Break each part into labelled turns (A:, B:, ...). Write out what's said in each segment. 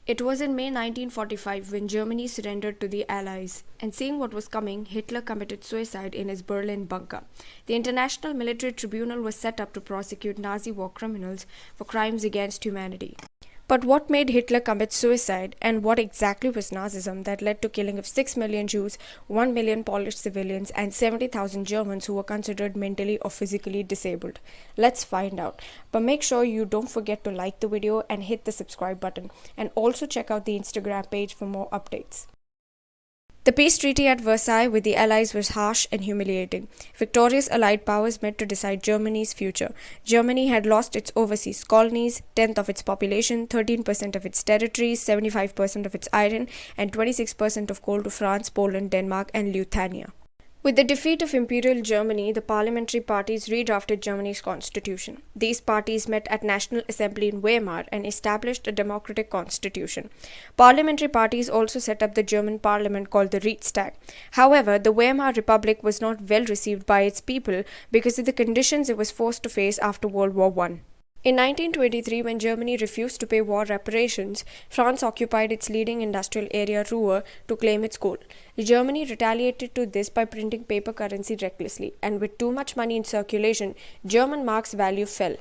A: It was in May 1945 when Germany surrendered to the Allies, and seeing what was coming, Hitler committed suicide in his Berlin bunker. The International Military Tribunal was set up to prosecute Nazi war criminals for crimes against humanity. But what made Hitler commit suicide, and what exactly was Nazism that led to killing of 6 million Jews, 1 million Polish civilians, and 70,000 Germans who were considered mentally or physically disabled? Let's find out. But make sure you don't forget to like the video and hit the subscribe button, and also check out the Instagram page for more updates. The peace treaty at Versailles with the Allies was harsh and humiliating. Victorious Allied powers met to decide Germany's future. Germany had lost its overseas colonies, 10th of its population, 13% of its territories, 75% of its iron, and 26% of coal to France, Poland, Denmark, and Lithuania. With the defeat of Imperial Germany, the parliamentary parties redrafted Germany's constitution. These parties met at National Assembly in Weimar and established a democratic constitution. Parliamentary parties also set up the German parliament called the Reichstag. However, the Weimar Republic was not well received by its people because of the conditions it was forced to face after World War I. In 1923, when Germany refused to pay war reparations, France occupied its leading industrial area Ruhr to claim its coal. Germany retaliated to this by printing paper currency recklessly, and with too much money in circulation, German mark's value fell.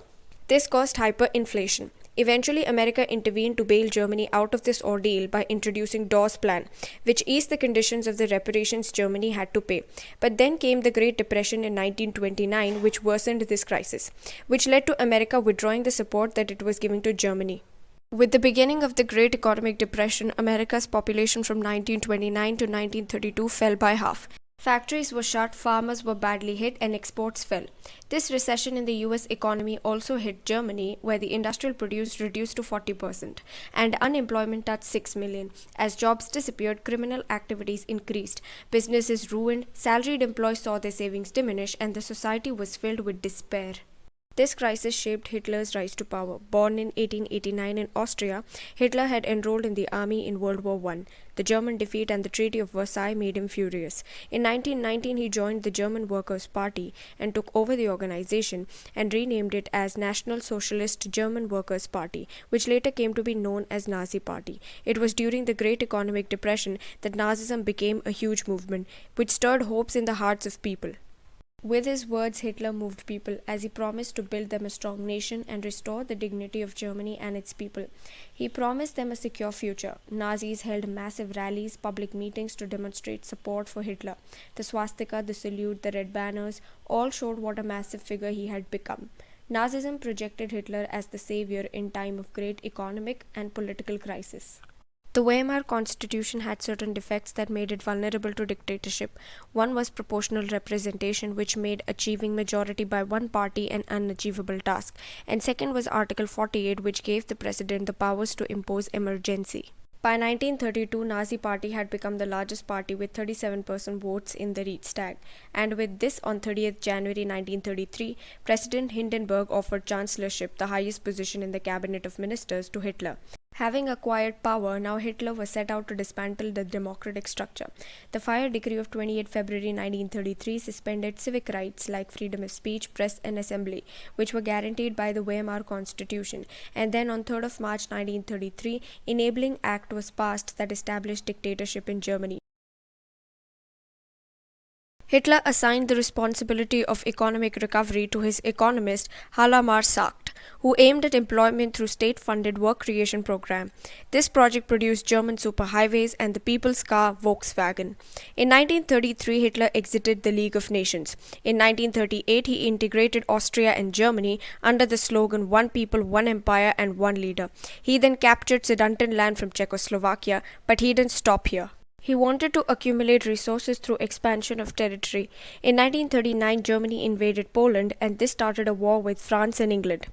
A: This caused hyperinflation. Eventually, America intervened to bail Germany out of this ordeal by introducing Dawes Plan, which eased the conditions of the reparations Germany had to pay. But then came the Great Depression in 1929, which worsened this crisis, which led to America withdrawing the support that it was giving to Germany. With the beginning of the Great Economic Depression, America's population from 1929 to 1932 fell by half. Factories were shut, farmers were badly hit, and exports fell. This recession in the US economy also hit Germany, where the industrial produce reduced to 40%, and unemployment touched 6 million. As jobs disappeared, criminal activities increased, businesses ruined, salaried employees saw their savings diminish, and the society was filled with despair. This crisis shaped Hitler's rise to power. Born in 1889 in Austria, Hitler had enrolled in the army in World War I. The German defeat and the Treaty of Versailles made him furious. In 1919, he joined the German Workers' Party and took over the organization and renamed it as National Socialist German Workers' Party, which later came to be known as Nazi Party. It was during the Great Economic Depression that Nazism became a huge movement, which stirred hopes in the hearts of people. With his words, Hitler moved people as he promised to build them a strong nation and restore the dignity of Germany and its people. He promised them a secure future. Nazis held massive rallies, public meetings to demonstrate support for Hitler. The swastika, the salute, the red banners all showed what a massive figure he had become. Nazism projected Hitler as the savior in time of great economic and political crisis. The Weimar Constitution had certain defects that made it vulnerable to dictatorship. One was proportional representation, which made achieving majority by one party an unachievable task. And second was Article 48, which gave the president the powers to impose emergency. By 1932, Nazi Party had become the largest party with 37% votes in the Reichstag. And with this, on 30th January 1933, President Hindenburg offered chancellorship, the highest position in the cabinet of ministers, to Hitler. Having acquired power, now Hitler was set out to dismantle the democratic structure. The Fire Decree of 28 February 1933 suspended civic rights like freedom of speech, press, and assembly, which were guaranteed by the Weimar Constitution. And then on 3rd of March 1933, Enabling Act was passed that established dictatorship in Germany. Hitler assigned the responsibility of economic recovery to his economist Hjalmar Schacht, who aimed at employment through state-funded work creation program. This project produced German superhighways and the people's car Volkswagen. In 1933, Hitler exited the League of Nations. In 1938, he integrated Austria and Germany under the slogan "One People, One Empire and One Leader." He then captured Sudetenland from Czechoslovakia, but he didn't stop here. He wanted to accumulate resources through expansion of territory. In 1939, Germany invaded Poland, and this started a war with France and England.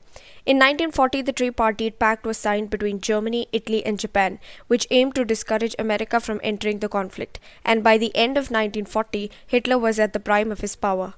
A: In 1940, the Tripartite Pact was signed between Germany, Italy, and Japan, which aimed to discourage America from entering the conflict. And by the end of 1940, Hitler was at the prime of his power.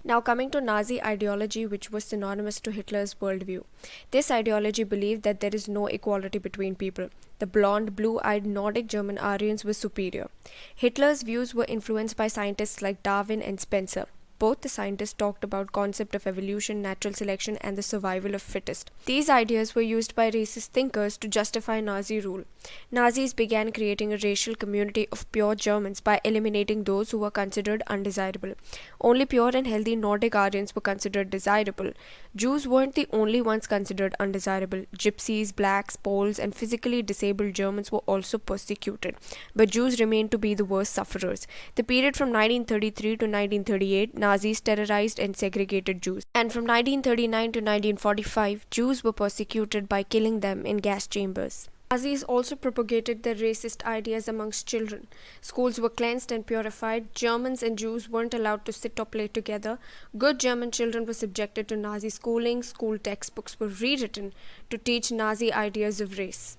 A: Now coming to Nazi ideology, which was synonymous to Hitler's worldview. This ideology believed that there is no equality between people. The blonde, blue-eyed Nordic German Aryans were superior. Hitler's views were influenced by scientists like Darwin and Spencer. both the scientists talked about concept of evolution, natural selection, and the survival of fittest. These ideas were used by racist thinkers to justify Nazi rule. Nazis began creating a racial community of pure Germans by eliminating those who were considered undesirable. Only pure and healthy Nordic Aryans were considered desirable. Jews weren't the only ones considered undesirable. Gypsies, blacks, Poles, and physically disabled Germans were also persecuted. But Jews remained to be the worst sufferers. The period from 1933 to 1938, Nazis terrorized and segregated Jews. And from 1939 to 1945, Jews were persecuted by killing them in gas chambers. Nazis also propagated their racist ideas amongst children. Schools were cleansed and purified. Germans and Jews weren't allowed to sit or play together. Good German children were subjected to Nazi schooling. School textbooks were rewritten to teach Nazi ideas of race.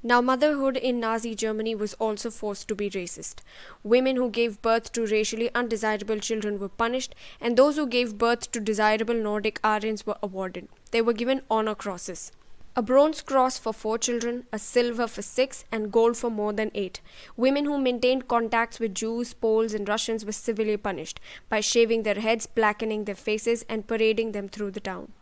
A: Now, motherhood in Nazi Germany was also forced to be racist. Women who gave birth to racially undesirable children were punished, and those who gave birth to desirable Nordic Aryans were awarded. They were given honor crosses. A bronze cross for 4 children, a silver for 6, and gold for more than 8. Women who maintained contacts with Jews, Poles, and Russians were severely punished by shaving their heads, blackening their faces, and parading them through the town.